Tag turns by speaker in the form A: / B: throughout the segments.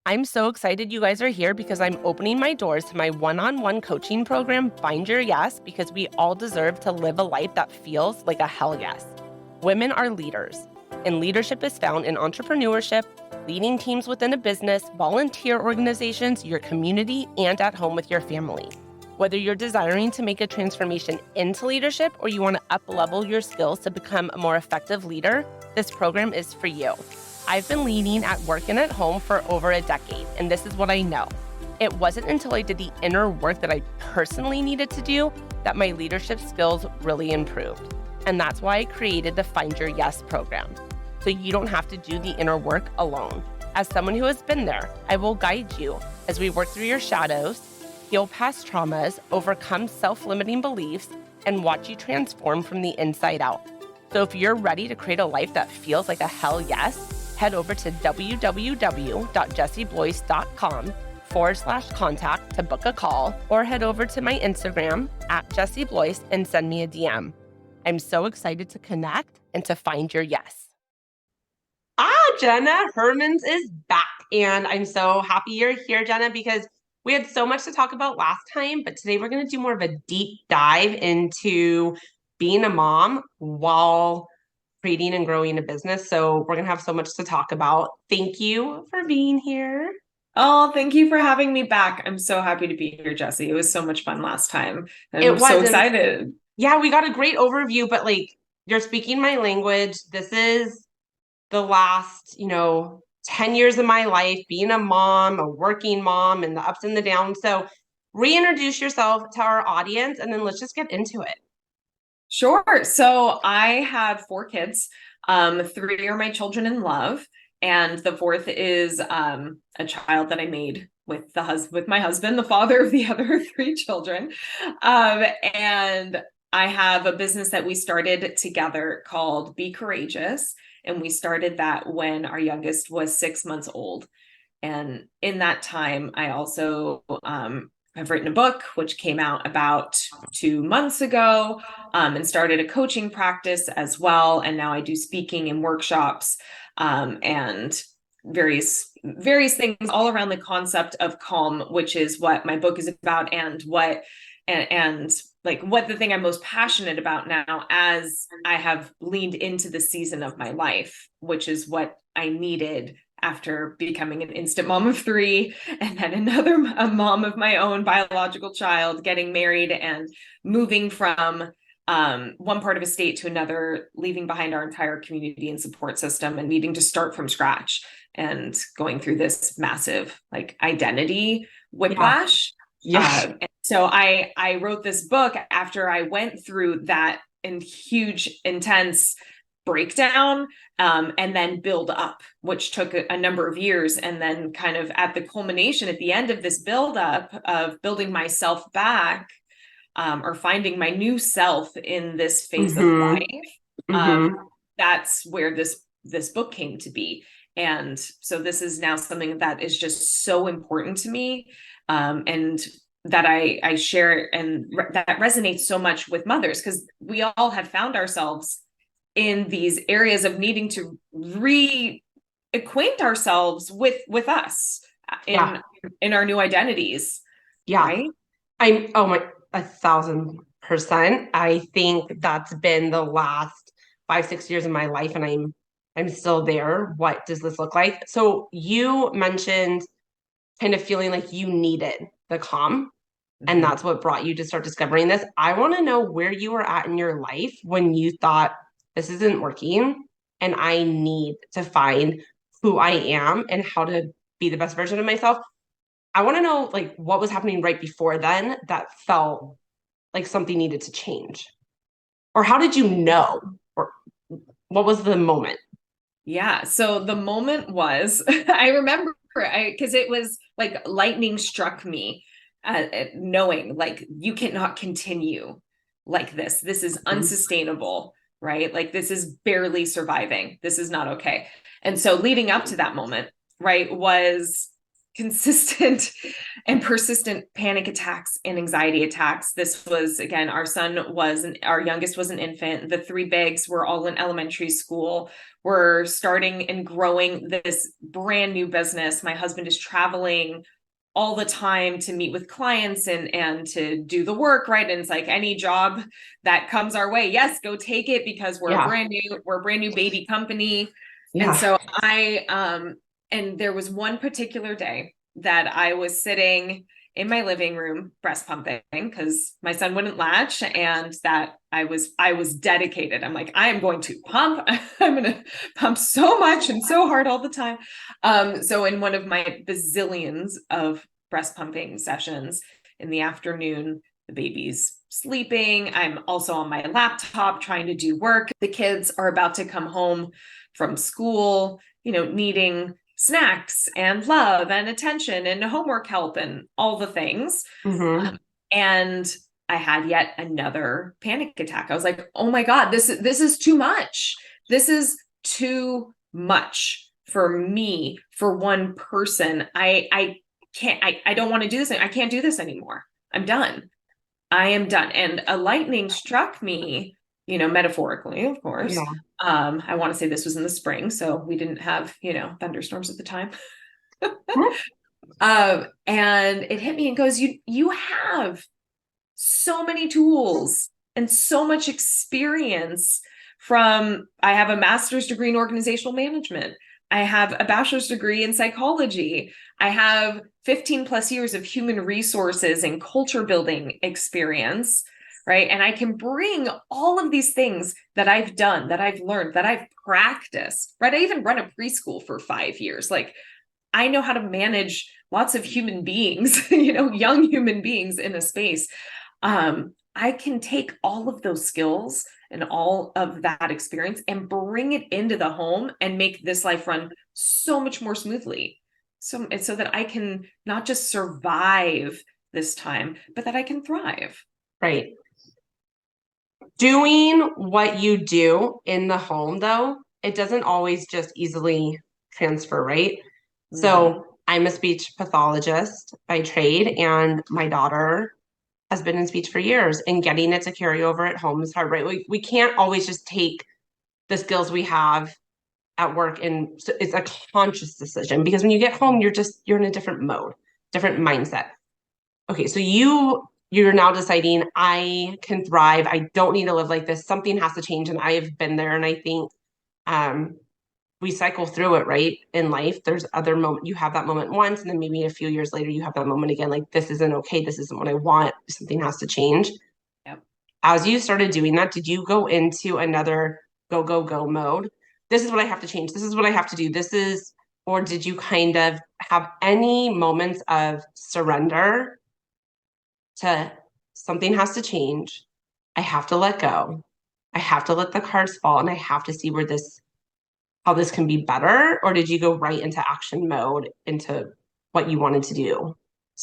A: I'm so excited you guys are here because I'm opening my doors to my one-on-one coaching program, Find Your Yes, because we all deserve to live a life that feels like a hell yes. Women are leaders, and leadership is found in entrepreneurship, leading teams within a business, volunteer organizations, your community, and at home with your family. Whether you're desiring to make a transformation into leadership or you want to up-level your skills to become a more effective leader, this program is for you. I've been leading at work and at home for over a decade, and this is what I know. It wasn't until I did the inner work that I personally needed to do that my leadership skills really improved. And that's why I created the Find Your Yes program. So you don't have to do the inner work alone. As someone who has been there, I will guide you as we work through your shadows, heal past traumas, overcome self-limiting beliefs, and watch you transform from the inside out. So if you're ready to create a life that feels like a hell yes, head over to www.jessiblois.com/contact to book a call, or head over to my Instagram @JessieBlois and send me a DM. I'm so excited to connect and to find your yes. Jenna Hermas is back, and I'm so happy you're here, Jenna, because we had so much to talk about last time, but today we're going to do more of a deep dive into being a mom while creating and growing a business. So we're going to have so much to talk about. Thank you for being here.
B: Oh, thank you for having me back. I'm so happy to be here, Jessie. It was so much fun last time. I'm so excited.
A: Yeah, we got a great overview, but you're speaking my language. This is the last, 10 years of my life, being a mom, a working mom, and the ups and the downs. So reintroduce yourself to our audience, and then let's just get into it.
B: Sure. So I have 4 kids. 3 are my children in love, and the fourth is a child that I made with my husband, the father of the other 3 children. And I have a business that we started together called Be Courageous, and we started that when our youngest was 6 months old. And in that time, I also I've written a book, which came out about 2 months ago, and started a coaching practice as well. And now I do speaking and workshops, and various things all around the concept of calm, which is what my book is about, and what the thing I'm most passionate about now, as I have leaned into the season of my life, which is what I needed after becoming an instant mom of 3, and then a mom of my own biological child, getting married and moving from one part of a state to another, leaving behind our entire community and support system, and needing to start from scratch and going through this massive identity whiplash.
A: Yeah.
B: And so I wrote this book after I went through that huge, intense breakdown, and then build up, which took a number of years. And then kind of at the culmination, at the end of this build up of building myself back, or finding my new self in this phase of life, that's where this book came to be. And so this is now something that is just so important to me, and that I share, and that resonates so much with mothers, because we all have found ourselves in these areas of needing to reacquaint ourselves with us in our new identities.
A: Yeah.
B: Right?
A: I'm 1,000%. I think that's been the last 5-6 years of my life, and I'm still there. What does this look like? So you mentioned kind of feeling like you needed the calm, and that's what brought you to start discovering this. I want to know where you were at in your life when you thought, this isn't working, and I need to find who I am and how to be the best version of myself. I want to know what was happening right before then that felt like something needed to change. Or how did you know? Or what was the moment?
B: Yeah. So the moment was, I remember, because it was like lightning struck me, knowing you cannot continue like this. This is unsustainable, right? This is barely surviving. This is not okay. And so leading up to that moment, right, was consistent and persistent panic attacks and anxiety attacks. This was, again, our youngest was an infant. The three bigs were all in elementary school. We're starting and growing this brand new business. My husband is traveling all the time to meet with clients and to do the work, right? And it's like any job that comes our way, yes, go take it, because we're a brand new baby company.
A: Yeah.
B: And so and there was one particular day that I was sitting in my living room breast pumping because my son wouldn't latch, and that I was dedicated. I'm like, I am going to pump. I'm going to pump so much and so hard all the time. So in one of my bazillions of breast pumping sessions in the afternoon, the baby's sleeping. I'm also on my laptop trying to do work. The kids are about to come home from school, needing snacks and love and attention and homework help and all the things. And I had yet another panic attack. I was like, oh my God, this is too much. This is too much for me, for one person. I don't want to do this. I can't do this anymore. I'm done. I am done. And a lightning struck me, metaphorically, of course.
A: Yeah.
B: I want to say this was in the spring, so we didn't have, thunderstorms at the time. And it hit me and goes, you have so many tools and so much experience I have a master's degree in organizational management. I have a bachelor's degree in psychology. I have 15 plus years of human resources and culture building experience, right? And I can bring all of these things that I've done, that I've learned, that I've practiced, right? I even run a preschool for 5 years. Like, I know how to manage lots of human beings, young human beings in a space. I can take all of those skills and all of that experience and bring it into the home and make this life run so much more smoothly. So that I can not just survive this time, but that I can thrive.
A: Right. Doing what you do in the home, though, it doesn't always just easily transfer, right? Mm-hmm. So I'm a speech pathologist by trade, and my daughter has been in speech for years, and getting it to carry over at home is hard, right? We can't always just take the skills we have at work, and so it's a conscious decision, because when you get home, you're in a different mode, different mindset. Okay, so you're now deciding, I can thrive. I don't need to live like this. Something has to change, and I have been there. And I think we cycle through it, right? In life, there's other moments. You have that moment once, and then maybe a few years later, you have that moment again. Like, this isn't okay. This isn't what I want. Something has to change.
B: Yep.
A: As you started doing that, did you go into another go, go, go mode? This is what I have to change. This is what I have to do. Or did you kind of have any moments of surrender to something has to change? I have to let go. I have to let the cards fall, and I have to see how this can be better? Or did you go right into action mode, into what you wanted to do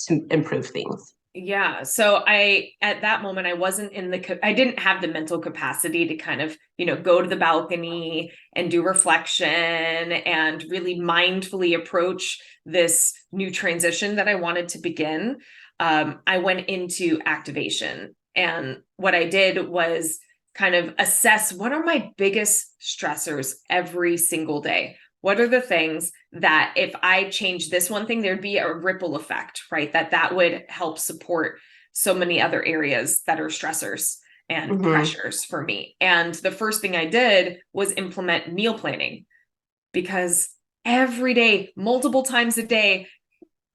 A: to improve things?
B: Yeah. So at that moment, I didn't have the mental capacity to kind of, go to the balcony and do reflection and really mindfully approach this new transition that I wanted to begin. I went into activation, and what I did was kind of assess, what are my biggest stressors every single day? What are the things that if I change this one thing, there'd be a ripple effect, right? That would help support so many other areas that are stressors and pressures for me. And the first thing I did was implement meal planning, because every day, multiple times a day,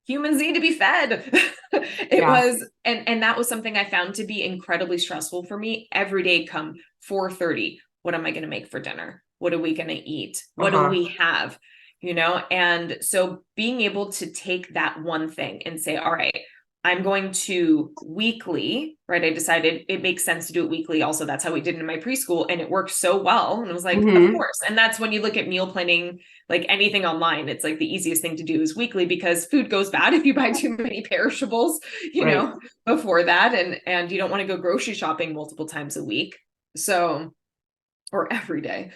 B: humans need to be fed. And that was something I found to be incredibly stressful for me. Every day come 4:30, what am I going to make for dinner? What are we going to eat? What do we have? And so being able to take that one thing and say, all right, I'm going to weekly, right? I decided it makes sense to do it weekly. Also, that's how we did it in my preschool, and it worked so well. And it was like, of course. And that's when you look at meal planning, like anything online, it's like the easiest thing to do is weekly, because food goes bad if you buy too many perishables, before that. And you don't want to go grocery shopping multiple times a week. So, or every day.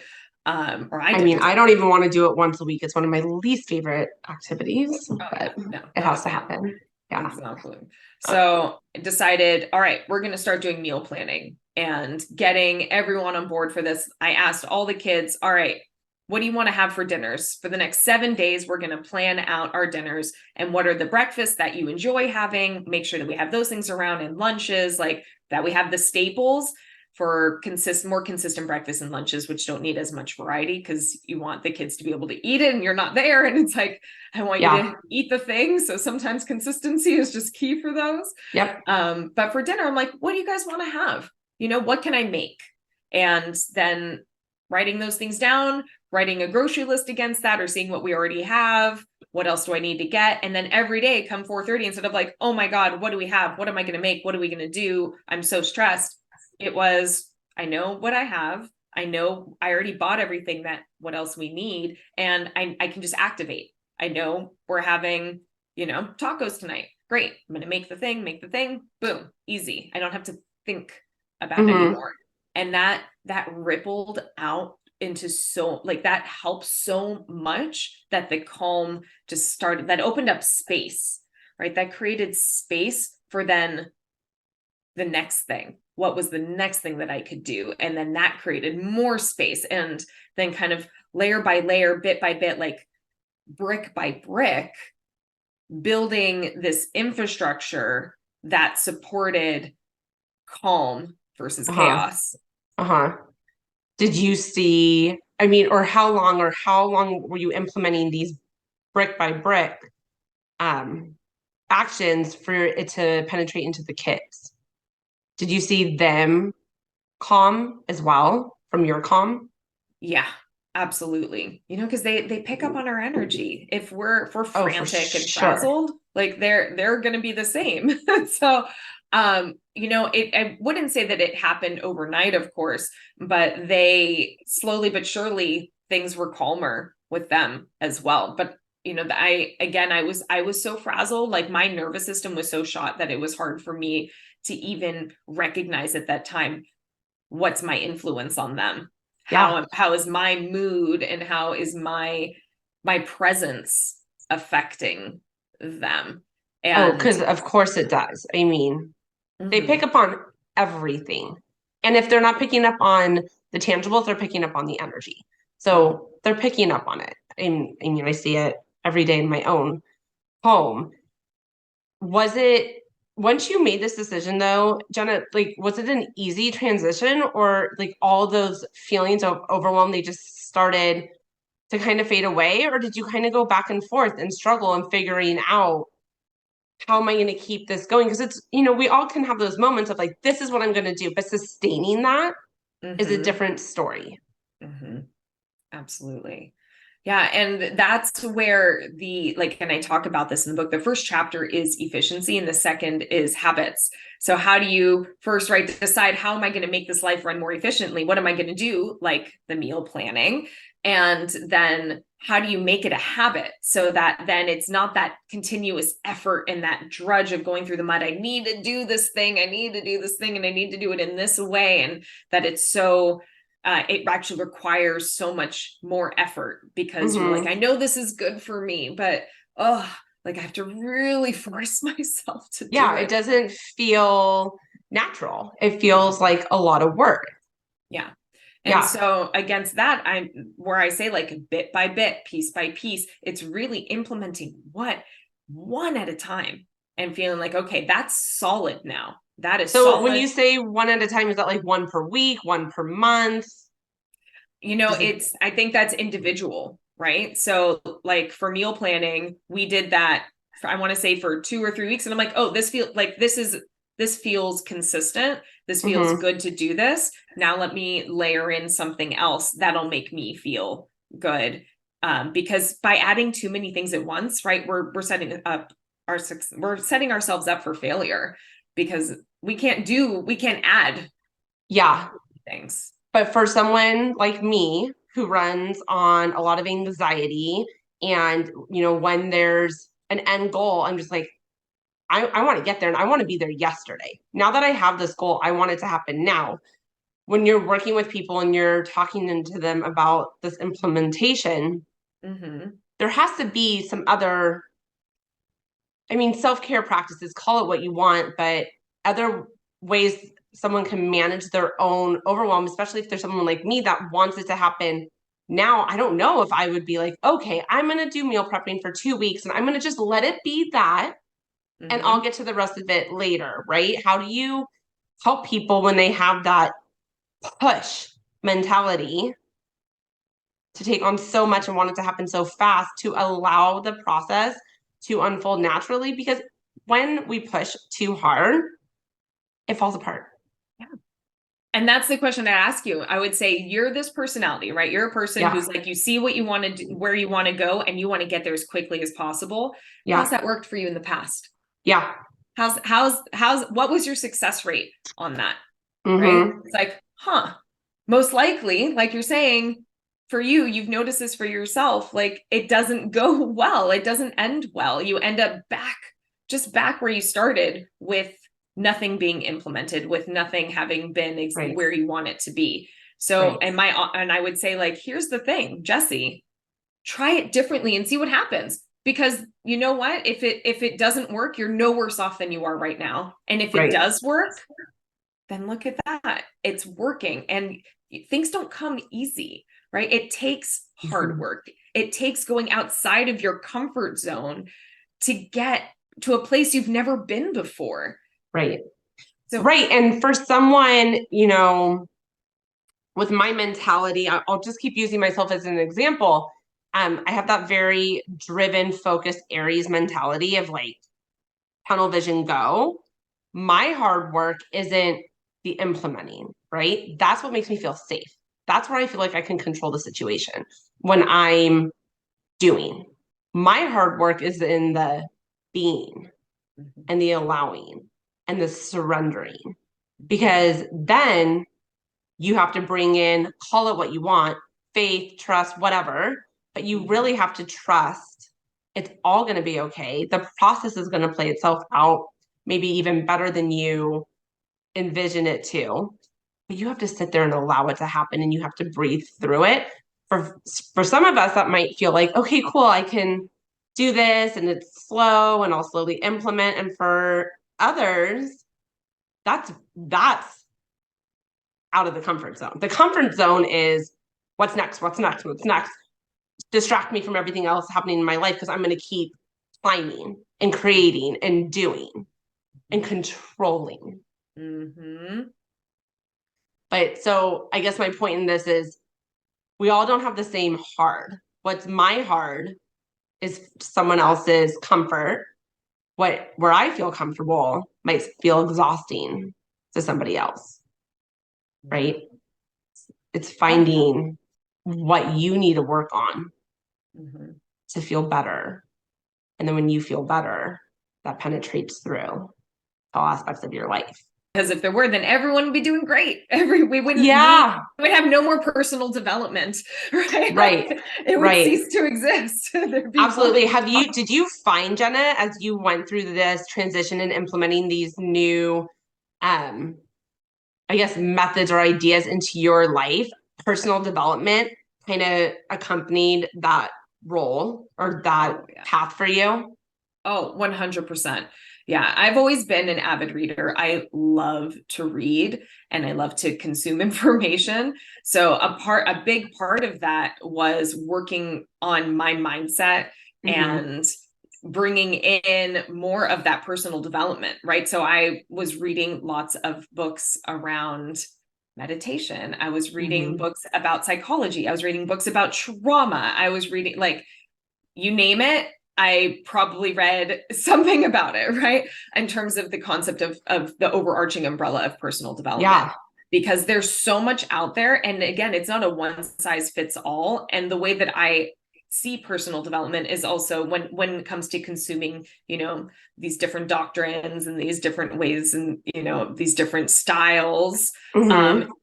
B: Or I
A: I mean,
B: didn't.
A: I don't even want to do it once a week. It's one of my least favorite activities,
B: Oh yeah,
A: but
B: no,
A: it
B: not a
A: has to
B: fan.
A: happen. Yeah.
B: Exactly.
A: Uh,
B: So I decided, all right, we're going to start doing meal planning and getting everyone on board for this. I asked all the kids, all right, what do you want to have for dinners? For the next 7 days, we're going to plan out our dinners and what are the breakfasts that you enjoy having. Make sure that we have those things around and lunches, like that we have the staples for more consistent breakfasts and lunches, which don't need as much variety because you want the kids to be able to eat it and you're not there. And it's like, I want you
A: yeah.
B: to eat the thing. So sometimes consistency is just key for those.
A: Yep.
B: But for dinner, I'm like, what do you guys want to have? What can I make? And then writing those things down, writing a grocery list against that, or seeing what we already have. What else do I need to get? And then every day come 4:30, instead of like, oh my God, what do we have? What am I going to make? What are we going to do? I'm so stressed. It was, I know what I have. I know I already bought everything that what else we need. And I can just activate. I know we're having, tacos tonight. Great. I'm going to make the thing, boom, easy. I don't have to think about it
A: Mm-hmm.
B: anymore. And that rippled out into so like that helped so much that the calm just started, that opened up space, right? That created space for then the next thing. What was the next thing that I could do? And then that created more space. And then kind of layer by layer, bit by bit, like brick by brick, building this infrastructure that supported calm versus
A: Uh-huh.
B: chaos.
A: Uh-huh. Did you see, I mean, or how long were you implementing these brick by brick um actions for it to penetrate into the kids? Did you see them calm as well from your calm?
B: Yeah, absolutely. Because they pick up on our energy. If we're
A: Oh, for
B: frantic and
A: sure.
B: frazzled, like they're going to be the same. So, I wouldn't say that it happened overnight, of course, but they slowly but surely things were calmer with them as well. But I was so frazzled, like my nervous system was so shot that it was hard for me to even recognize at that time what's my influence on them,
A: Yeah.
B: how is my mood and how is my presence affecting them.
A: Oh,
B: And
A: because of course it does. I mean, they pick
B: mhm,
A: up on everything. And if they're not picking up on the tangibles, they're picking up on the energy.
B: mhm.
A: So they're picking up on it. And I see it every day in my own home. Was it once you made this decision though, Jenna, like was it an easy transition or like all those feelings of overwhelm, they just started to kind of fade away? Or did you kind of go back and forth and struggle in figuring out how am I going to keep this going? Because we all can have those moments of like, this is what I'm going to do, but sustaining that is a
B: Mhm.
A: different story.
B: Mhm. Absolutely. Yeah, and that's where and I talk about this in the book. The first chapter is efficiency and the second is habits. So how do you first, right, decide how am I going to make this life run more efficiently? What am I going to do, like the meal planning? And then how do you make it a habit so that then it's not that continuous effort and that drudge of going through the mud. I need to do this thing, I need to do this thing, and I need to do it in this way. And that it's so it actually requires so much more effort because you're like,
A: Mm-hmm.
B: I know this is good for me, but oh, like I have to really force myself to do
A: Yeah, it
B: it.
A: doesn't feel natural. It feels
B: Mhm.
A: like a lot of work.
B: Yeah. And
A: Yeah.
B: so against that, where I say like bit by bit, piece by piece, it's really implementing what one at a time and feeling like, okay, that's solid now. That is
A: So when
B: solid.
A: you say one at a time, is that like one per week, one per month? Does it?
B: I think that's individual, right? So like for meal planning, we did that for, I want to say for 2 or 3 weeks. And I'm like, oh, this feels consistent. This feels
A: Mm-hmm.
B: good to do this. Now let me layer in something else that'll make me feel good. Because by adding too many things at once, right, we're setting up we're setting ourselves up for failure because we can't add
A: Yeah.
B: things.
A: But for someone like me who runs on a lot of anxiety and, when there's an end goal, I'm just like, I want to get there and I want to be there yesterday. Now that I have this goal, I want it to happen now. when you're working with people and you're talking to them about this implementation, there has to be some other, I mean, self-care practices, call it what you want, but other ways someone can manage their own overwhelm, especially if there's someone like me that wants it to happen now. I don't know if I would be like, okay, I'm going to do meal prepping for 2 weeks and I'm going to just let it be that, and I'll get to the rest of it later, right? How do you help people when they have that push mentality to take on so much and want it to happen so fast, to allow the process to unfold naturally? Because when we push too hard, it falls apart.
B: Yeah. And that's the question I ask you. I would say you're this personality, right? You're a person who's like, you see what you want to do, where you want to go, and you want to get there as quickly as possible. How's that worked for you in the past? What was your success rate on that? Right? It's like, most likely, like you're saying, for you, you've noticed this for yourself, like it doesn't go well. It doesn't end well. You end up back where you started, with nothing being implemented, with nothing having been where you want it to be. So, and I would say, like, here's the thing, Jessie, try it differently and see what happens. Because you know what? If it doesn't work, you're no worse off than you are right now. And if it does work, then look at that. It's working. And things don't come easy, right? It takes hard work. It takes going outside of your comfort zone to get to a place you've never been before.
A: Right. So, and for someone, you know, with my mentality, I'll just keep using myself as an example. I have that very driven, focused Aries mentality of like tunnel vision go. My hard work isn't the implementing, right? That's what makes me feel safe. That's where I feel like I can control the situation when I'm doing. My hard work is in the being and the allowing and the surrendering, because then you have to bring in, call it what you want, faith, trust, whatever, but you really have to trust it's all going to be okay. The process is going to play itself out, maybe even better than you envision it to. But you have to sit there and allow it to happen, and you have to breathe through it. For some of us, that might feel like, okay, cool, I can do this and it's slow and I'll slowly implement. And for others, that's out of the comfort zone. The comfort zone is what's next, what's next, what's next. Distract me from everything else happening in my life, because I'm going to keep climbing and creating and doing and controlling. But so I guess my point in this is we all don't have the same hard. What's my hard is someone else's comfort. Where I feel comfortable might feel exhausting to somebody else, right? It's finding what you need to work on to feel better. And then when you feel better, that penetrates through all aspects of your life.
B: Because if there were, then everyone would be doing great. We would have no more personal development, right?
A: Right.
B: It would cease to exist.
A: Absolutely. Did you find, Jenna, as you went through this transition and implementing these new, I guess, methods or ideas into your life, personal development kind of accompanied that role or that path for you?
B: Oh, 100%. Yeah, I've always been an avid reader. I love to read and I love to consume information. So a big part of that was working on my mindset and bringing in more of that personal development, right? So I was reading lots of books around meditation. I was reading books about psychology. I was reading books about trauma. I was reading, like, you name it, I probably read something about it, right? In terms of the concept of the overarching umbrella of personal development. Yeah. Because there's so much out there. And again, it's not a one size fits all. And the way that I see personal development is also when it comes to consuming, you know, these different doctrines and these different ways and, you know, these different styles,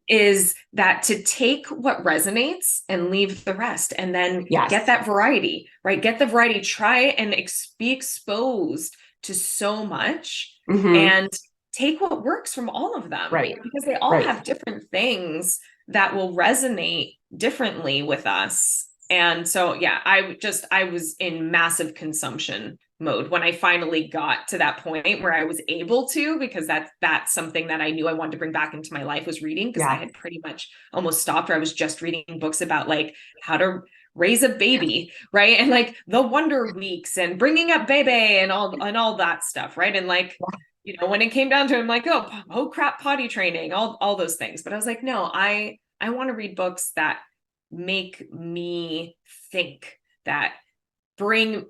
B: is that to take what resonates and leave the rest, and then get that variety, right? Get the variety, try and be exposed to so much. And take what works from all of them,
A: Right.
B: because they all
A: Right.
B: have different things that will resonate differently with us. And so, yeah, I was in massive consumption mode when I finally got to that point where I was able to, because that's something that I knew I wanted to bring back into my life, was reading, because I had pretty much almost stopped, or I was just reading books about like how to raise a baby, right? And like the wonder weeks and bringing up baby and all that stuff, right? And like, you know, when it came down to it, I'm like, oh crap, potty training, all those things. But I was like, no, I want to read books that make me think, that bring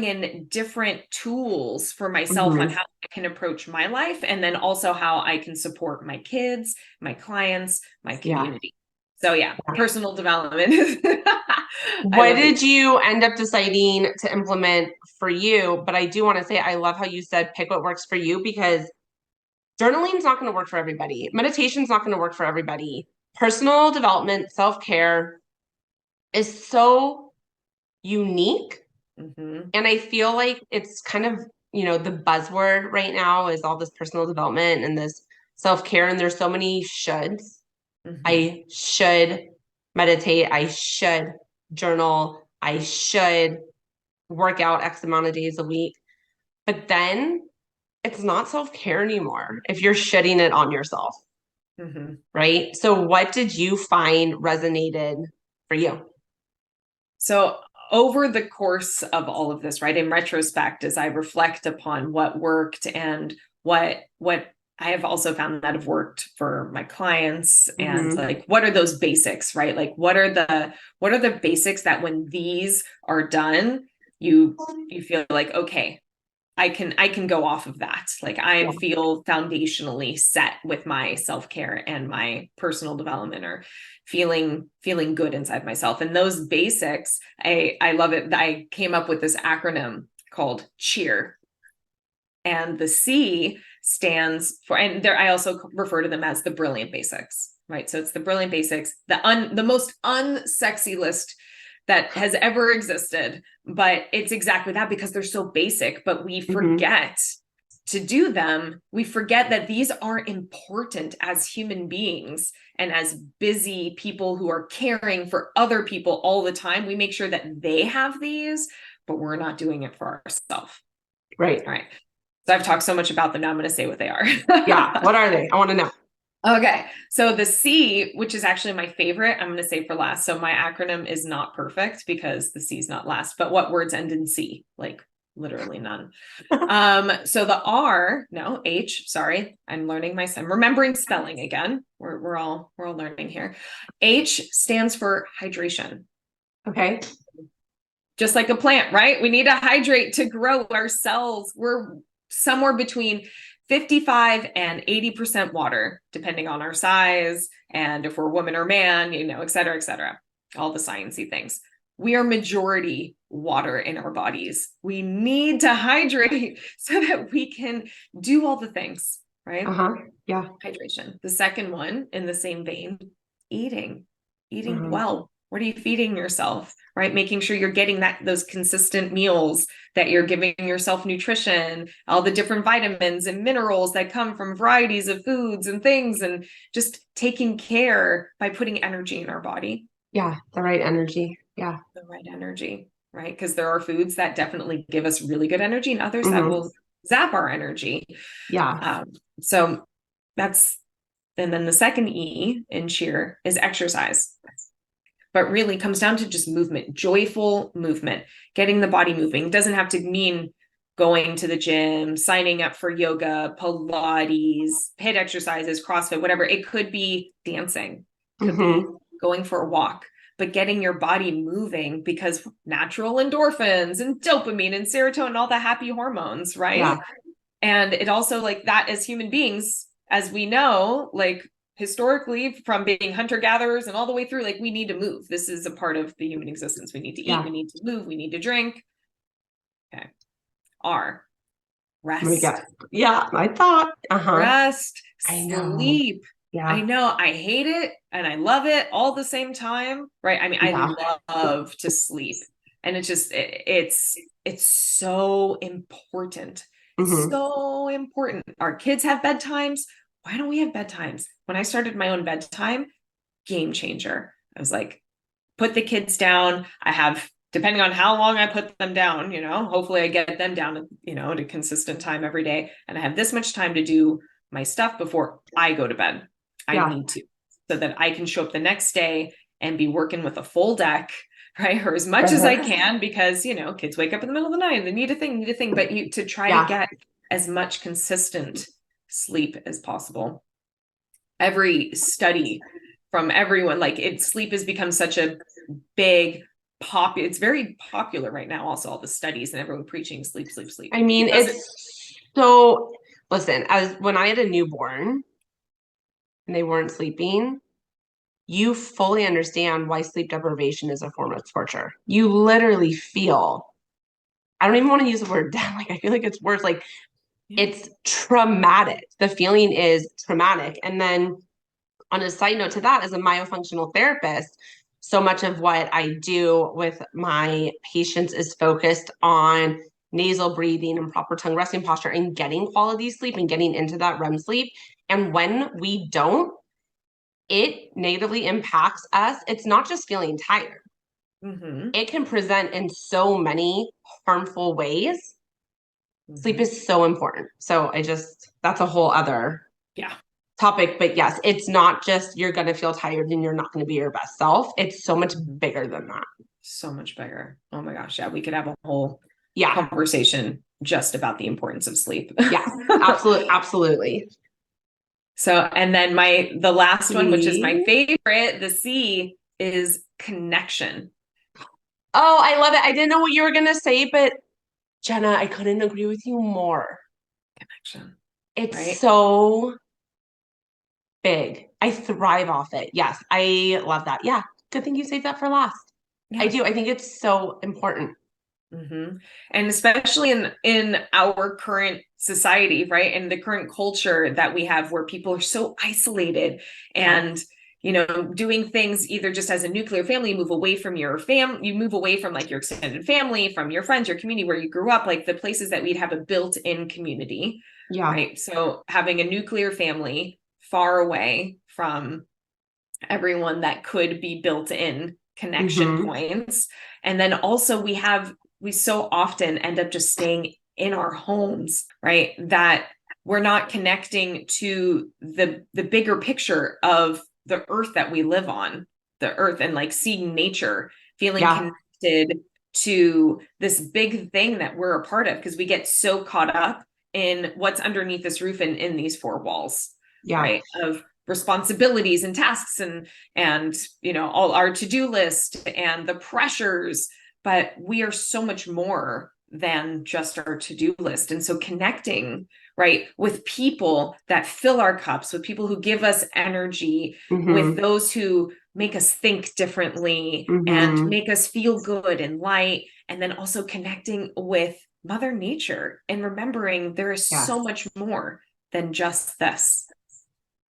B: in different tools for myself on how I can approach my life, and then also how I can support my kids, my clients, my community. So yeah, personal development.
A: What did you end up deciding to implement for you? But I do want to say, I love how you said pick what works for you, because journaling is not going to work for everybody. Meditation is not going to work for everybody. Personal development, self-care is so unique. And I feel like it's kind of, you know, the buzzword right now is all this personal development and this self-care. And there's so many shoulds. I should meditate. I should journal. I should work out X amount of days a week. But then it's not self-care anymore if you're shitting it on yourself. Right? So what did you find resonated for you?
B: So over the course of all of this, right, in retrospect, as I reflect upon what worked and what I have also found that have worked for my clients, and like, what are those basics, right? Like, what are the basics that when these are done, you feel like, okay, I can go off of that. Like, I feel foundationally set with my self-care and my personal development, or feeling good inside myself. And those basics, I love it. I came up with this acronym called CHEER. And the C stands for, and there I also refer to them as the brilliant basics, right? So it's the brilliant basics, the most unsexy list that has ever existed, but it's exactly that, because they're so basic, but we forget to do them. We forget that these are important as human beings and as busy people who are caring for other people all the time. We make sure that they have these, but we're not doing it for ourselves.
A: Right.
B: All right. So I've talked so much about them. Now I'm going to say what they are.
A: Yeah. What are they? I want to know.
B: Okay. So the C, which is actually my favorite, I'm going to say for last. So my acronym is not perfect because the C is not last, but what words end in C? Like literally none. So the H, sorry, I'm remembering spelling again. We're all learning here. H stands for hydration.
A: Okay.
B: Just like a plant, right? We need to hydrate to grow our cells. We're somewhere between 55 and 80% water, depending on our size and if we're woman or man, you know, et cetera, all the sciencey things. We are majority water in our bodies. We need to hydrate so that we can do all the things, right?
A: Yeah.
B: Hydration. The second one, in the same vein, eating well. What are you feeding yourself, right? Making sure you're getting those consistent meals, that you're giving yourself nutrition, all the different vitamins and minerals that come from varieties of foods and things, and just taking care by putting energy in our body.
A: Yeah, the right energy. Yeah.
B: The right energy, right? Because there are foods that definitely give us really good energy and others that will zap our energy.
A: Yeah.
B: So and then the second E in cheer is exercise. But really comes down to just movement, joyful movement, getting the body moving. It doesn't have to mean going to the gym, signing up for yoga, Pilates, HIIT exercises, CrossFit, whatever. It could be dancing, could be going for a walk, but getting your body moving, because natural endorphins and dopamine and serotonin, all the happy hormones, right? Yeah. And it also, like, that as human beings, as we know, like, historically, from being hunter-gatherers and all the way through, like, we need to move. This is a part of the human existence. We need to eat, we need to move, we need to drink. Okay. R, rest.
A: Yeah, I thought.
B: Rest, sleep.
A: Yeah.
B: I know, I hate it and I love it all the same time, right? I mean, I love to sleep. And it's just, it's so important.
A: Hmm.
B: So important. Our kids have bedtimes. Why don't we have bedtimes? When I started my own bedtime, game changer. I was like, put the kids down. I have, depending on how long I put them down, hopefully I get them down, at a consistent time every day. And I have this much time to do my stuff before I go to bed. I
A: Yeah.
B: need to, so that I can show up the next day and be working with a full deck, right? Or as much as I
A: Uh-huh.
B: can, because, kids wake up in the middle of the night and they need a thing, but to try to
A: Yeah.
B: get as much consistent sleep as possible. Every study from everyone, like sleep has become such a big it's very popular right now, also all the studies and everyone preaching sleep, sleep, sleep,
A: I mean,
B: because
A: listen, as when I had a newborn and they weren't sleeping, you fully understand why sleep deprivation is a form of torture. You literally feel, I don't even want to use the word death. Like, I feel like it's worse. Like,
B: yeah.
A: it's traumatic. The feeling is traumatic. And then, on a side note to that, as a myofunctional therapist, so much of what I do with my patients is focused on nasal breathing and proper tongue resting posture and getting quality sleep and getting into that REM sleep. And when we don't, it negatively impacts us. It's not just feeling tired.
B: Mm-hmm.
A: It can present in so many harmful ways. Sleep
B: Mm-hmm.
A: is so important. So that's a whole other
B: Yeah.
A: topic. But yes, it's not just you're going to feel tired and you're not going to be your best self. It's so much
B: Mm-hmm.
A: bigger than that.
B: So much bigger. Oh my gosh. Yeah. We could have a whole
A: Yeah.
B: conversation just about the importance of sleep.
A: Yes. Absolutely. Absolutely.
B: So, and then the last one, which is my
A: See?
B: favorite, the C, is connection.
A: Oh, I love it. I didn't know what you were going to say, but Jenna, I couldn't agree with you more.
B: Connection,
A: It's
B: right?
A: so big. I thrive off it. Yes, I love that. Yeah, good thing you saved that for last. I
B: Yeah.
A: do. I think it's so important.
B: Mm-hmm. And especially in our current society, right? And the current culture that we have, where people are so isolated
A: Yeah.
B: and doing things either just as a nuclear family, you move away from your you move away from like your extended family, from your friends, your community where you grew up, like the places that we'd have a built-in community,
A: Yeah.
B: right? So having a nuclear family far away from everyone that could be built-in connection
A: Mm-hmm.
B: points. And then also we so often end up just staying in our homes, right? That we're not connecting to the bigger picture of the earth that we live on, the earth, and like seeing nature, feeling
A: Yeah.
B: connected to this big thing that we're a part of, because we get so caught up in what's underneath this roof and in these four walls,
A: Yeah.
B: right? Of responsibilities and tasks and all our to-do list and the pressures, but we are so much more than just our to-do list. And so connecting, right, with people that fill our cups, with people who give us energy, with
A: Mm-hmm.
B: those who make us think differently and
A: Mm-hmm.
B: make us feel good and light, and then also connecting with Mother Nature and remembering there is so
A: Yes.
B: much more than just this,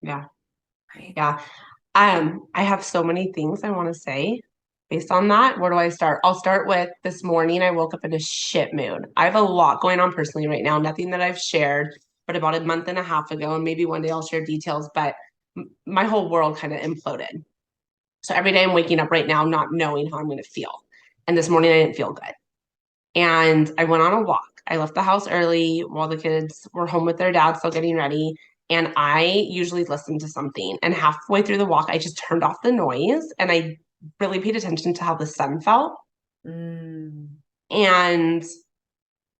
A: Yeah.
B: right?
A: Yeah. I have so many things I want to say based on that. Where do I start? I'll start with this morning. I woke up in a shit mood. I have a lot going on personally right now, nothing that I've shared, but about a month and a half ago, and maybe one day I'll share details, but my whole world kind of imploded. So every day I'm waking up right now not knowing how I'm going to feel. And this morning I didn't feel good. And I went on a walk. I left the house early while the kids were home with their dad, still getting ready. And I usually listen to something. And halfway through the walk, I just turned off the noise and I really paid attention to how the sun felt.
B: Mm.
A: And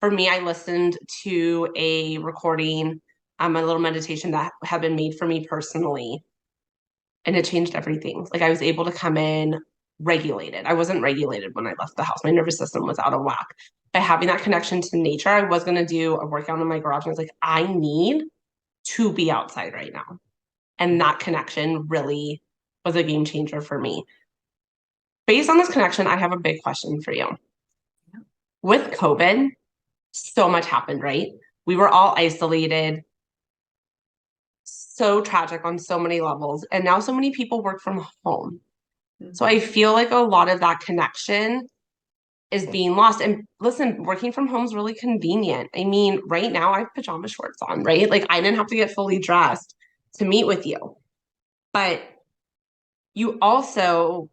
A: for me, I listened to a recording, a little meditation that had been made for me personally. And it changed everything. Like I was able to come in regulated. I wasn't regulated when I left the house. My nervous system was out of whack. By having that connection to nature, I was going to do a workout in my garage. And I was like, I need to be outside right now. And that connection really was a game changer for me. Based on this connection, I have a big question for you. With COVID, so much happened, right? We were all isolated, so tragic on so many levels. And now so many people work from home. So I
B: Mhm.
A: feel like a lot of that connection is being lost. And listen, working from home is really convenient. I mean, right now I have pajama shorts on, right? Like I didn't have to get fully dressed to meet with you. But you also,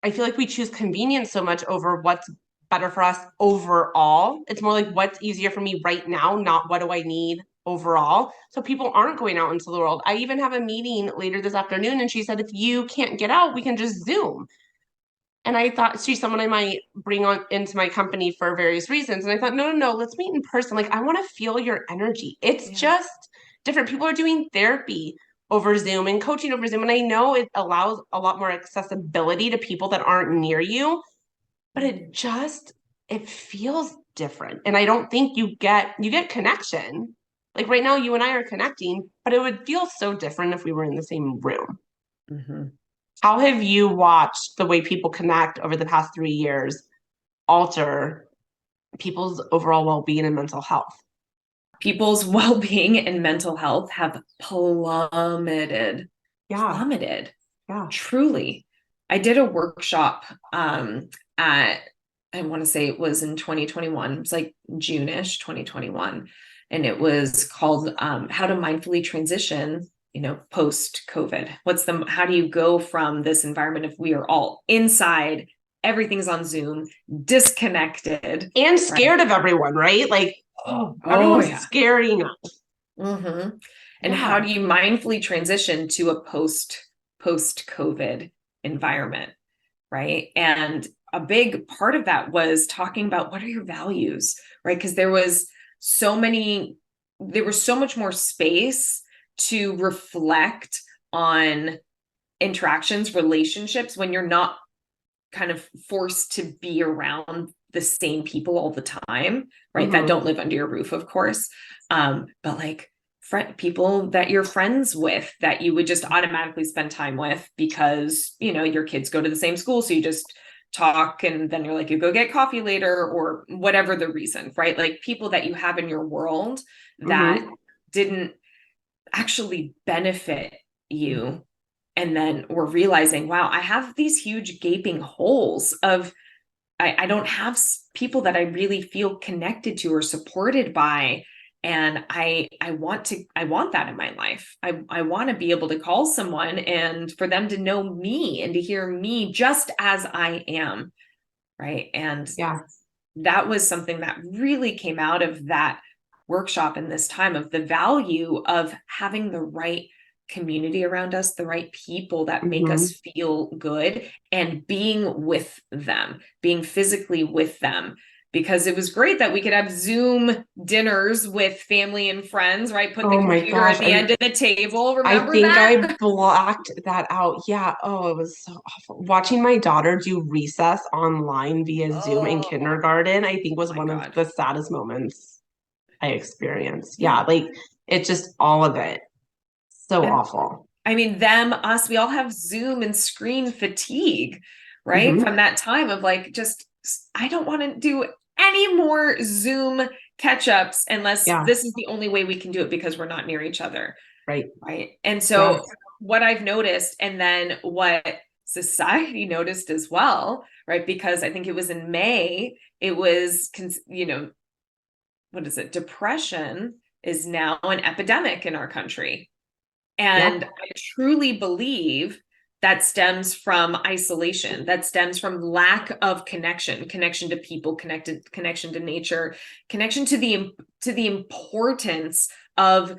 A: I feel like we choose convenience so much over what's better for us overall. It's more like what's easier for me right now, not what do I need overall. So people aren't going out into the world. I even have a meeting later this afternoon, and she said, if you can't get out, we can just Zoom. And I thought she's someone I might bring on into my company for various reasons. And I thought, no, no, no, let's meet in person. Like, I want to feel your energy. It's
B: Yeah.
A: just different. People are doing therapy over Zoom and coaching over Zoom. And I know it allows a lot more accessibility to people that aren't near you, but it feels different. And I don't think you get connection. Like right now, you and I are connecting, but it would feel so different if we were in the same room.
B: Mm-hmm.
A: How have you watched the way people connect over the past 3 years alter people's overall well-being and mental health?
B: People's well-being and mental health have plummeted.
A: Yeah,
B: Plummeted.
A: yeah.
B: Truly. I did a workshop at, I want to say it was in 2021. It was like June-ish 2021. And it was called How to Mindfully Transition, post COVID. How do you go from this environment if we are all inside, everything's on Zoom, disconnected,
A: And
B: right?
A: scared of everyone, right? Like, oh,
B: Oh
A: everyone's
B: yeah.
A: scaring us.
B: Mm-hmm. And how
A: Yeah.
B: do you mindfully transition to a post COVID environment, right? And a big part of that was talking about what are your values, right? Because there was so much more space to reflect on interactions, relationships when you're not kind of forced to be around the same people all the time, right? That
A: Mm-hmm.
B: don't live under your roof, of course. But like people that you're friends with that you would just automatically spend time with because, your kids go to the same school. So you just talk and then you're like, you go get coffee later or whatever the reason, right? Like people that you have in your world that
A: Mm-hmm.
B: didn't actually benefit you, and then we're realizing, wow, I have these huge gaping holes of I don't have people that I really feel connected to or supported by. And I want that in my life. I want to be able to call someone and for them to know me and to hear me just as I am, right? And
A: Yeah.
B: that was something that really came out of that workshop in this time of the value of having the right community around us, the right people that make
A: Mm-hmm.
B: us feel good and being with them, being physically with them. Because it was great that we could have Zoom dinners with family and friends, right? Put the
A: Oh my
B: computer at
A: gosh.
B: the end of the table.
A: I
B: Remember
A: think
B: that?
A: I blocked that out. Yeah. Oh, it was so awful. Watching my daughter do recess online via Zoom in
B: Oh
A: kindergarten, I think was
B: my
A: one of
B: God.
A: the saddest moments I experienced. Yeah,
B: Yeah.
A: like it's just all of it. So
B: And
A: awful.
B: I mean, us, we all have Zoom and screen fatigue, right?
A: Hmm.
B: From that time of like, just, I don't want to do any more Zoom catch ups unless
A: Yeah,
B: this is the only way we can do it because we're not near each other,
A: right.
B: right? And
A: Yeah.
B: so, what I've noticed, and then what society noticed as well, right? Because I think it was in May, it was, what is it? Depression is now an epidemic in our country.
A: Yeah.
B: And I truly believe that stems from isolation, that stems from lack of connection to people, connection to nature, connection to the importance of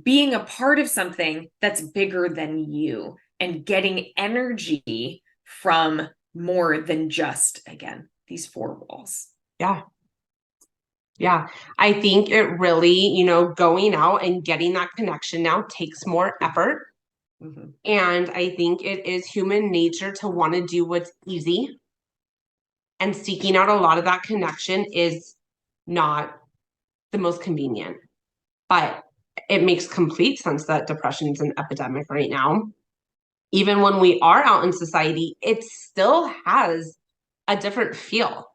B: being a part of something that's bigger than you and getting energy from more than just, again, these four walls.
A: Yeah. Yeah. I think it really, going out and getting that connection now takes more effort.
B: Mm-hmm.
A: And I think it is human nature to want to do what's easy. And seeking out a lot of that connection is not the most convenient. But it makes complete sense that depression is an epidemic right now. Even when we are out in society, it still has a different feel.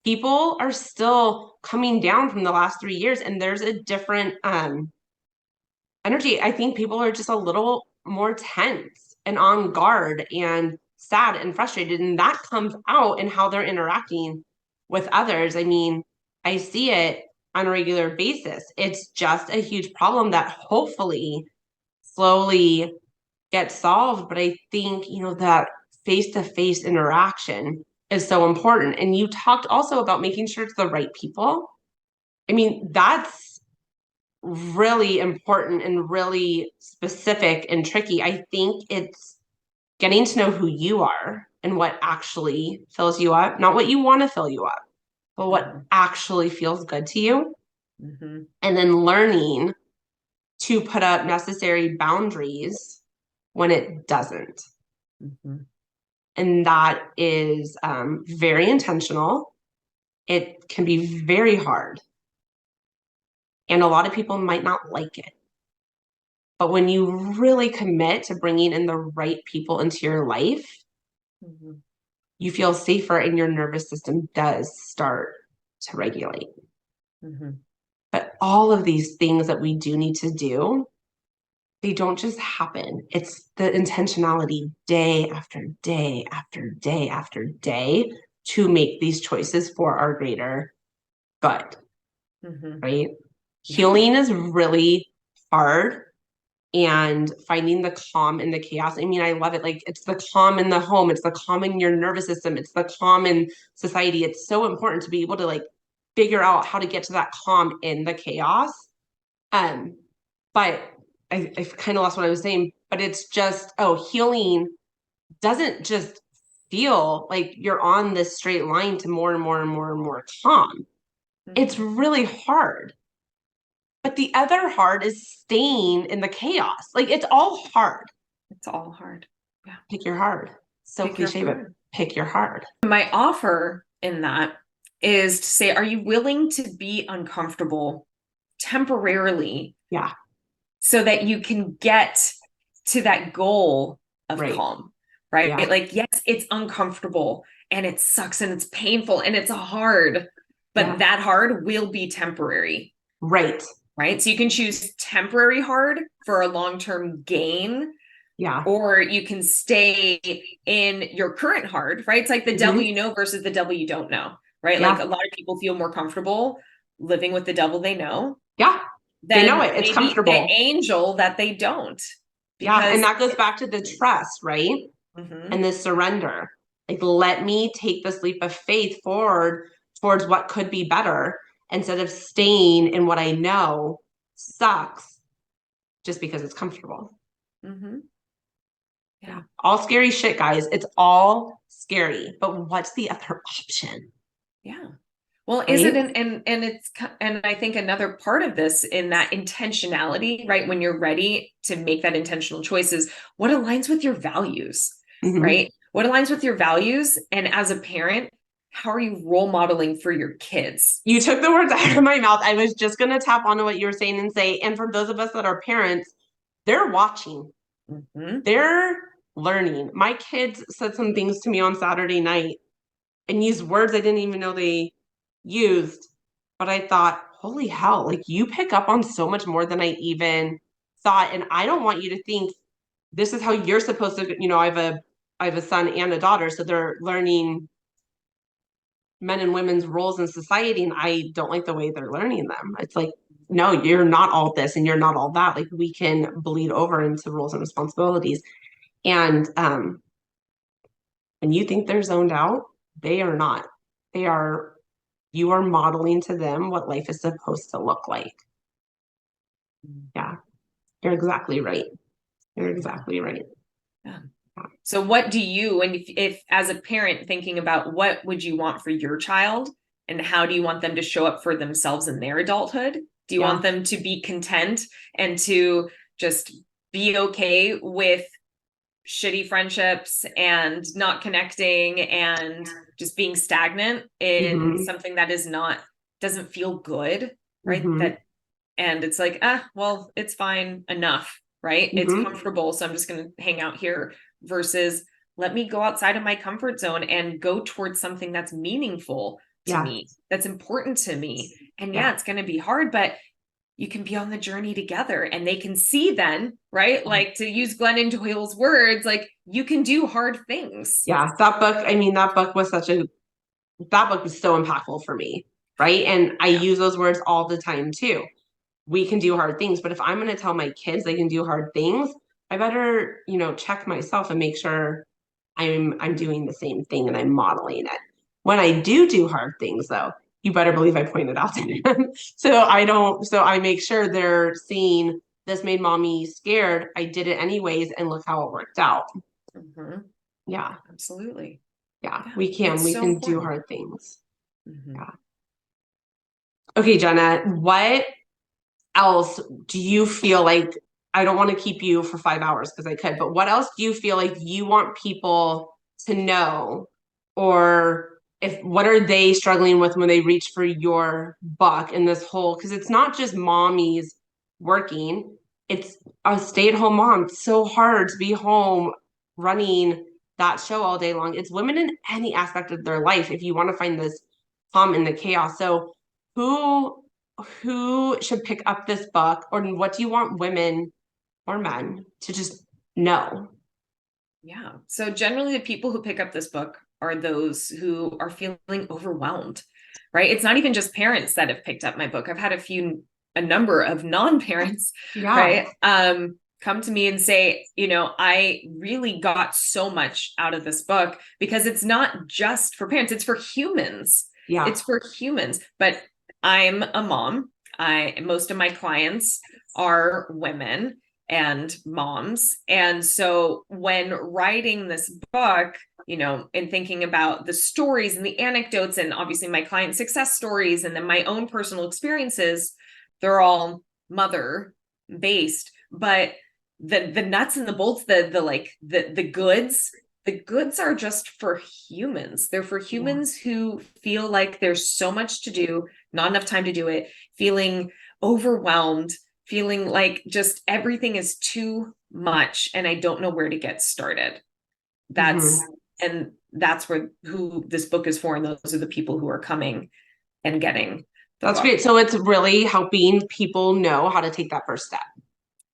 A: People are still coming down from the last 3 years, and there's a different energy. I think people are just a little more tense and on guard and sad and frustrated, and that comes out in how they're interacting with others. I mean, I see it on a regular basis. It's just a huge problem that hopefully slowly gets solved. But I think, that face-to-face interaction is so important. And you talked also about making sure it's the right people. I mean, that's really important and really specific and tricky. I think it's getting to know who you are and what actually fills you up, not what you want to fill you up, but what actually feels good to you.
B: Mm-hmm.
A: And then learning to put up necessary boundaries when it doesn't.
B: Mm-hmm.
A: And that is very intentional. It can be very hard. And a lot of people might not like it. But when you really commit to bringing in the right people into your life,
B: Mm-hmm.
A: you feel safer and your nervous system does start to regulate.
B: Mm-hmm.
A: But all of these things that we do need to do, they don't just happen. It's the intentionality day after day after day after day to make these choices for our greater good,
B: Mm-hmm.
A: right?
B: Yeah.
A: Healing is really hard, and finding the calm in the chaos. I mean, I love it. Like, it's the calm in the home, it's the calm in your nervous system, it's the calm in society. It's so important to be able to like figure out how to get to that calm in the chaos. But I kind of lost what I was saying, but it's just, healing doesn't just feel like you're on this straight line to more and more and more and more calm.
B: Mm-hmm.
A: It's really hard. But the other hard is staying in the chaos. Like, it's all hard.
B: It's all hard. Yeah.
A: Pick your hard. So
B: Pick your
A: cliche, but
B: hard.
A: pick your hard.
B: My offer in that is to say, are you willing to be uncomfortable temporarily?
A: Yeah.
B: So that you can get to that goal of
A: Right.
B: calm, right?
A: Yeah.
B: Like, yes, it's uncomfortable and it sucks and it's painful and it's hard, but that hard will be temporary.
A: Right.
B: Right. So you can choose temporary hard for a long-term gain.
A: Yeah.
B: Or you can stay in your current hard, right? It's like the devil you know versus the devil you don't know, right?
A: Yeah.
B: Like, a lot of people feel more comfortable living with the devil they know.
A: Yeah. They know it. It's comfortable.
B: The angel that they don't.
A: Yeah. And that goes back to the trust, right?
B: Mm-hmm.
A: And the surrender. Like, let me take this leap of faith forward towards what could be better instead of staying in what I know sucks just because it's comfortable.
B: Mm-hmm. Yeah.
A: All scary shit, guys. It's all scary. But what's the other option?
B: Yeah. Well,
A: right?
B: is it and I think another part of this in that intentionality, right? When you're ready to make that intentional choice is what aligns with your values, right? What aligns with your values? And as a parent, how are you role modeling for your kids?
A: You took the words out of my mouth. I was just going to tap onto what you were saying and say, and for those of us that are parents, they're watching. They're learning. My kids said some things to me on Saturday night and used words I didn't even know they used. But I thought, holy hell, like, you pick up on so much more than I even thought. And I don't want you to think this is how you're supposed to, I have a son and a daughter, so they're learning men and women's roles in society, and I don't like the way they're learning them. It's like, no, you're not all this and you're not all that. Like, we can bleed over into roles and responsibilities. And when you think they're zoned out, they are not. You are modeling to them what life is supposed to look like. Yeah, you're exactly right. You're exactly right.
B: Yeah. So what do you, and if as a parent thinking about what would you want for your child and how do you want them to show up for themselves in their adulthood? Do you want them to be content and to just be okay with shitty friendships and not connecting and just being stagnant in something that doesn't feel good, right? And it's like, well, it's fine enough, right? It's comfortable, so I'm just going to hang out here, versus let me go outside of my comfort zone and go towards something that's meaningful to me, that's important to me. And it's going to be hard, but you can be on the journey together and they can see then, right? Like, to use Glennon Doyle's words, like, you can do hard things.
A: Yeah, that book was such a that book was so impactful for me, right? And I
B: Yeah.
A: use those words all the time too. We can do hard things, but if I'm going to tell my kids they can do hard things, I better, check myself and make sure I'm doing the same thing and I'm modeling it. When I do hard things though, you better believe I point it out to them. So I make sure they're seeing this made mommy scared. I did it anyways and look how it worked out.
B: Hmm.
A: Yeah.
B: Absolutely.
A: Yeah.
B: Yeah.
A: We
B: It's so
A: can do
B: important.
A: hard things.
B: Hmm.
A: Yeah. Okay, Jenna, what else do you feel like I don't want to keep you for 5 hours because I could, but what else do you feel like you want people to know? Or if what are they struggling with when they reach for your buck in this whole, because it's not just mommies working, it's a stay-at-home mom. It's so hard to be home running that show all day long. It's women in any aspect of their life if you want to find this calm in the chaos. So who who should pick up this book, or what do you want women or men to just know?
B: Yeah. So generally the people who pick up this book are those who are feeling overwhelmed, right? It's not even just parents that have picked up my book. I've had a number of non-parents,
A: Yeah.
B: right? Come to me and say, I really got so much out of this book because it's not just for parents, it's for humans.
A: Yeah.
B: It's for humans. But I'm a mom. Most of my clients are women and moms. And so when writing this book, and thinking about the stories and the anecdotes, and obviously my client success stories, and then my own personal experiences, they're all mother based. But the nuts and the bolts, the goods are just for humans. They're for
A: Yeah.
B: humans who feel like there's so much to do, not enough time to do it, feeling overwhelmed, feeling like just everything is too much and I don't know where to get started. That's
A: Mm-hmm.
B: and that's where who this book is for, and those are the people who are coming and getting the
A: That's
B: book.
A: great. So it's really helping people know how to take that first step.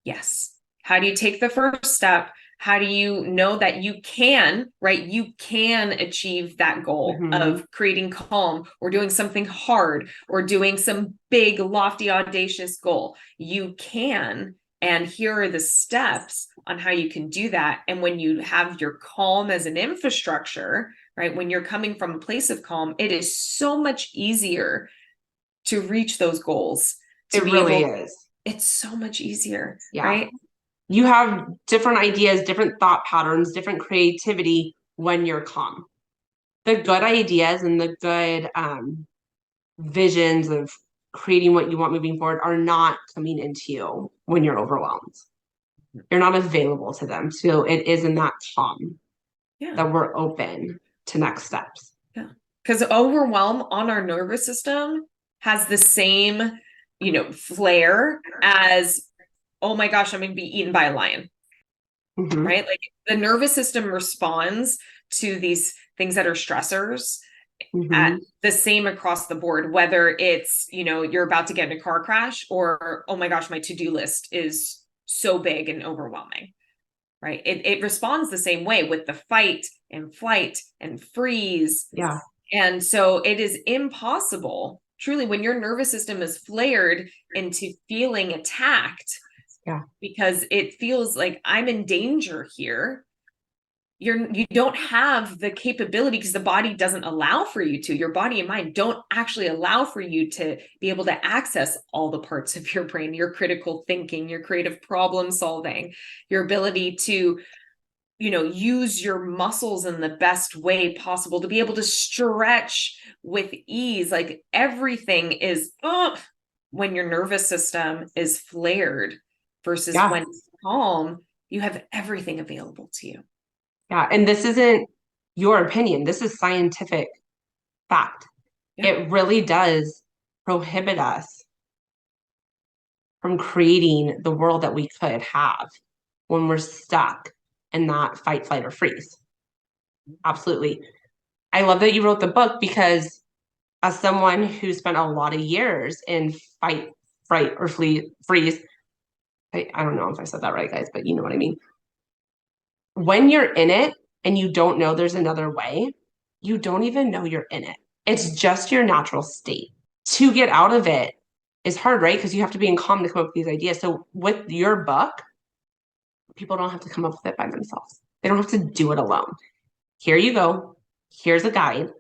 B: Yes. How do you take the first step? How do you know that you can, right? You can achieve that goal
A: Mm-hmm.
B: of creating calm or doing something hard or doing some big, lofty, audacious goal. You can. And here are the steps on how you can do that. And when you have your calm as an infrastructure, right? When you're coming from a place of calm, it is so much easier to reach those goals, to
A: It
B: be
A: really
B: able,
A: is.
B: it's so much easier,
A: Yeah.
B: right?
A: You have different ideas, different thought patterns, different creativity when you're calm. The good ideas and the good visions of creating what you want moving forward are not coming into you when you're overwhelmed. You're not available to them. So it is in that calm
B: Yeah.
A: that we're open to next steps.
B: Yeah. Because overwhelm on our nervous system has the same, flair as, oh my gosh, I'm going to be eaten by a lion,
A: Mm-hmm.
B: right? Like the nervous system responds to these things that are stressors at
A: Mm-hmm.
B: the same across the board, whether it's, you're about to get in a car crash or, oh my gosh, my to-do list is so big and overwhelming, right? It responds the same way with the fight and flight and freeze.
A: Yeah.
B: And so it is impossible, truly, when your nervous system is flared into feeling attacked
A: Yeah.
B: because it feels like I'm in danger here. You don't have the capability because the body doesn't allow for you to. Your body and mind don't actually allow for you to be able to access all the parts of your brain, your critical thinking, your creative problem solving, your ability to use your muscles in the best way possible, to be able to stretch with ease. Like everything is when your nervous system is flared versus
A: Yeah.
B: when it's calm, you have everything available to you.
A: Yeah. And this isn't your opinion. This is scientific fact.
B: Yeah.
A: It really does prohibit us from creating the world that we could have when we're stuck in that fight, flight, or freeze. Absolutely. I love that you wrote the book because as someone who spent a lot of years in fight, fright, or freeze, I don't know if I said that right, guys, but you know what I mean. When you're in it and you don't know there's another way, you don't even know you're in it. It's just your natural state. To get out of it is hard, right? Because you have to be in calm to come up with these ideas. So with your book, people don't have to come up with it by themselves. They don't have to do it alone. Here you go. Here's a guide.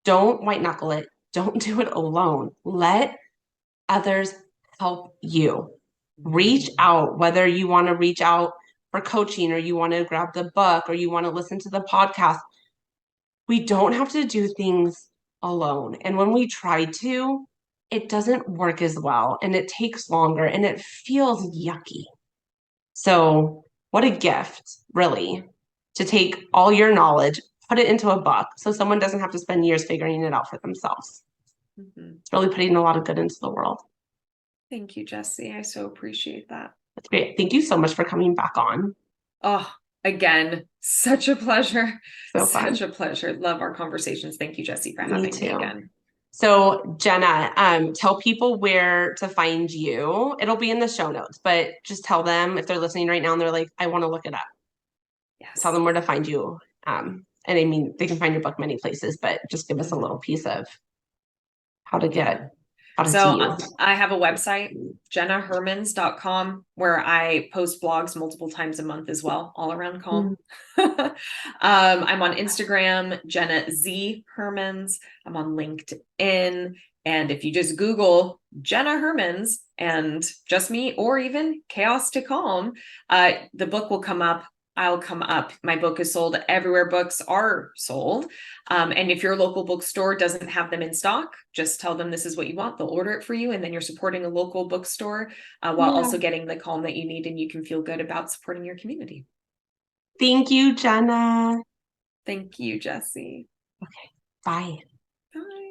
A: Don't white knuckle it. Don't do it alone. Let others help you. Reach out, whether you want to reach out for coaching or you want to grab the book or you want to listen to the podcast. We don't have to do things alone. And when we try to, it doesn't work as well and it takes longer and it feels yucky. So, what a gift, really, to take all your knowledge, put it into a book so someone doesn't have to spend years figuring it out for themselves. It's really putting a lot of good into the world.
B: Thank you, Jessie. I so appreciate that.
A: That's great. Thank you so much for coming back on.
B: Oh, again, such a pleasure.
A: So fun.
B: Such a pleasure. Love our conversations. Thank you, Jessie, for having me again.
A: So Jenna, tell people where to find you. It'll be in the show notes, but just tell them if they're listening right now and they're like, I want to look it up.
B: Yes.
A: Tell them where to find you. And I mean, they can find your book many places, but just give us a little piece of how to get
B: So I have a website, jennahermans.com, where I post blogs multiple times a month as well, all around calm. I'm on Instagram, Jenna Z Hermans. I'm on LinkedIn. And if you just Google Jenna Hermans and just me, or even Chaos to Calm, the book will come up. I'll come up. My book is sold everywhere books are sold. And if your local bookstore doesn't have them in stock, just tell them this is what you want. They'll order it for you. And then you're supporting a local bookstore while also getting the calm that you need. And you can feel good about supporting your community.
A: Thank you, Jenna.
B: Thank you, Jessie.
A: Okay. Bye.
B: Bye.